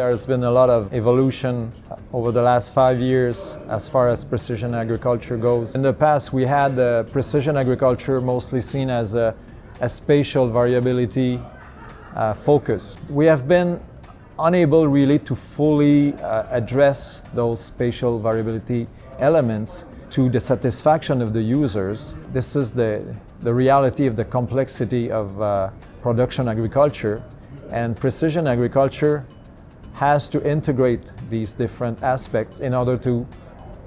There's been a lot of evolution over the last 5 years as far as precision agriculture goes. In the past, we had precision agriculture mostly seen as a spatial variability focus. We have been unable really to fully address those spatial variability elements to the satisfaction of the users. This is the reality of the complexity of production agriculture, and precision agriculture has to integrate these different aspects in order to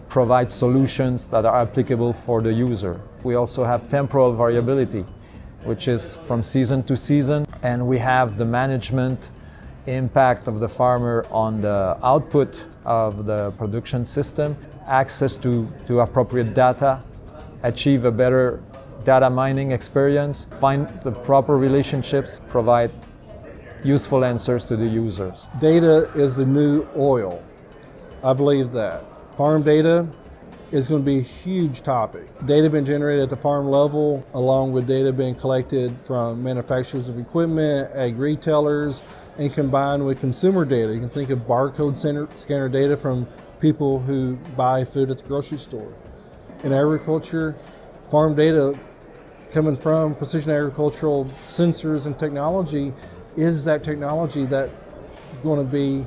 provide solutions that are applicable for the user. We also have temporal variability, which is from season to season, and we have the management impact of the farmer on the output of the production system, access to appropriate data, achieve a better data mining experience, find the proper relationships, provide useful answers to the users. Data is the new oil. I believe that. Farm data is going to be a huge topic. Data being generated at the farm level, along with data being collected from manufacturers of equipment, ag retailers, and combined with consumer data. You can think of barcode scanner data from people who buy food at the grocery store. In agriculture, farm data coming from precision agricultural sensors and technology is that technology that's going to be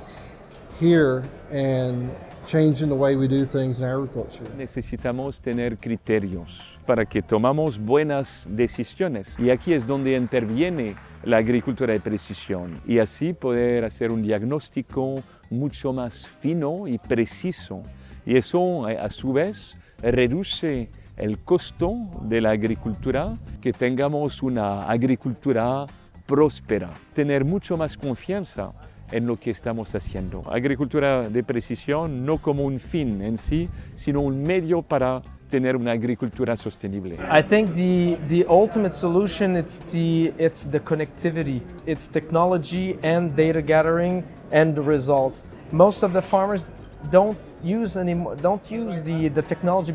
here and changing the way we do things in agriculture. Necesitamos tener criterios para que tomamos buenas decisiones, y aquí es donde interviene la agricultura de precisión, y así poder hacer un diagnóstico mucho más fino y preciso, y eso a su vez reduce el costo de la agricultura, que tengamos una agricultura próspera, tener mucho más confianza en lo que estamos haciendo. Agricultura de precisión no como un fin en sí, sino un medio para tener una agricultura sostenible. I think the ultimate solution it's the connectivity. It's technology and data gathering and the results. Most of the farmers don't use the technology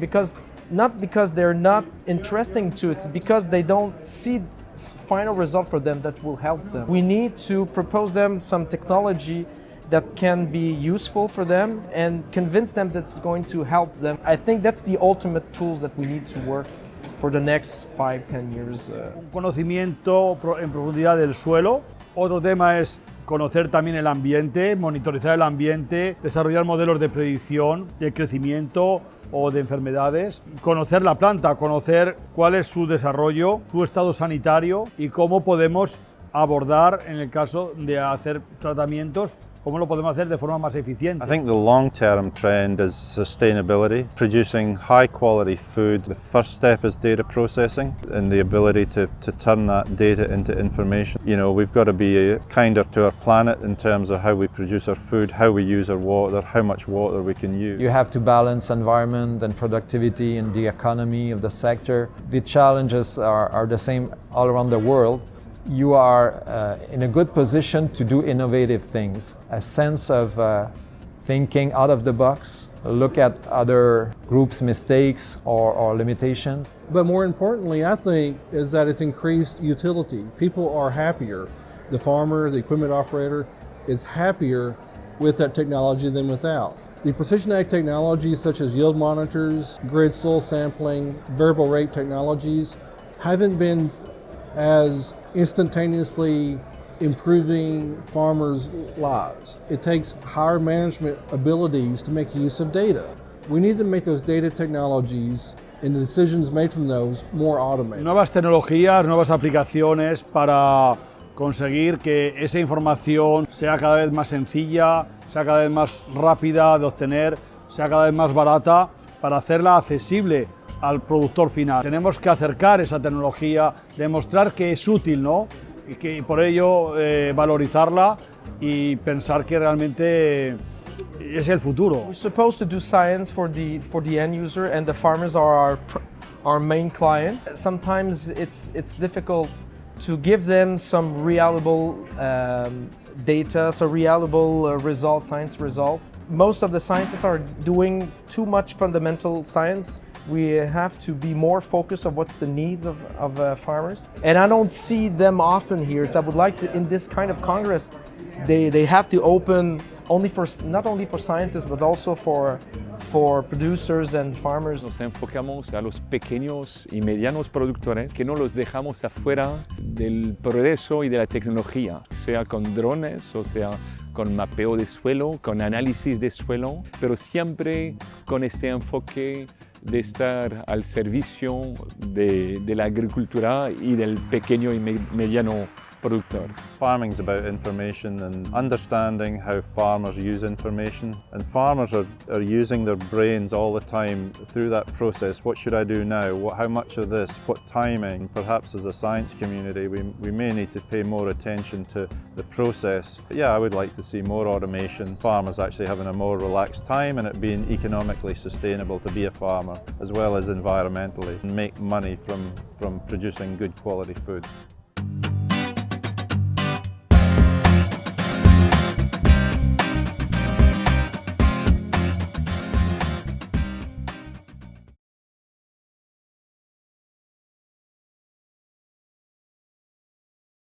not because they're not interesting to it, it's because they don't see final result for them that will help them. We need to propose them some technology that can be useful for them and convince them that it's going to help them. I think that's the ultimate tools that we need to work for the next 5-10 years. Un conocimiento en profundidad del suelo. Otro tema es conocer también el ambiente, monitorizar el ambiente, desarrollar modelos de predicción, de crecimiento o de enfermedades, conocer la planta, conocer cuál es su desarrollo, su estado sanitario y cómo podemos abordar en el caso de hacer tratamientos, cómo lo podemos hacer de forma más eficiente. I think the long-term trend is sustainability, producing high-quality food. The first step is data processing and the ability to turn that data into information. You know, we've got to be kinder to our planet in terms of how we produce our food, how we use our water, how much water we can use. You have to balance environment and productivity and the economy of the sector. The challenges are the same all around the world. You are in a good position to do innovative things, a sense of thinking out of the box, look at other groups' mistakes or limitations. But more importantly, I think, is that it's increased utility. People are happier. The farmer, the equipment operator is happier with that technology than without. The precision ag technologies such as yield monitors, grid soil sampling, variable rate technologies haven't been as instantaneously improving farmers' lives. It takes higher management abilities to make use of data. We need to make those data technologies and the decisions made from those more automated. Nuevas tecnologías, nuevas aplicaciones para conseguir que esa información sea cada vez más sencilla, sea cada vez más rápida de obtener, sea cada vez más barata, para hacerla accesible al productor final. Tenemos que acercar esa tecnología, demostrar que es útil, ¿no? Y que por ello valorizarla y pensar que realmente es el futuro. We're supposed to do science for the end user, and the farmers are our main client. Sometimes it's difficult to give them some reliable data, so reliable science result. Most of the scientists are doing too much fundamental science. We have to be more focused on what's the needs of farmers. And I don't see them often here. So I would like to, in this kind of Congress, they have to open not only for scientists but also for producers and farmers. Nos enfocamos a los pequeños y medianos productores que no los dejamos afuera del progreso y de la tecnología, sea con drones o sea con mapeo de suelo, con análisis de suelo, pero siempre con este enfoque de estar al servicio de la agricultura y del pequeño y mediano productor. Farming is about information and understanding how farmers use information. And farmers are using their brains all the time through that process. What should I do now? How much of this? What timing? Perhaps as a science community, we may need to pay more attention to the process. But yeah, I would like to see more automation, farmers actually having a more relaxed time and it being economically sustainable to be a farmer, as well as environmentally, and make money from producing good quality food.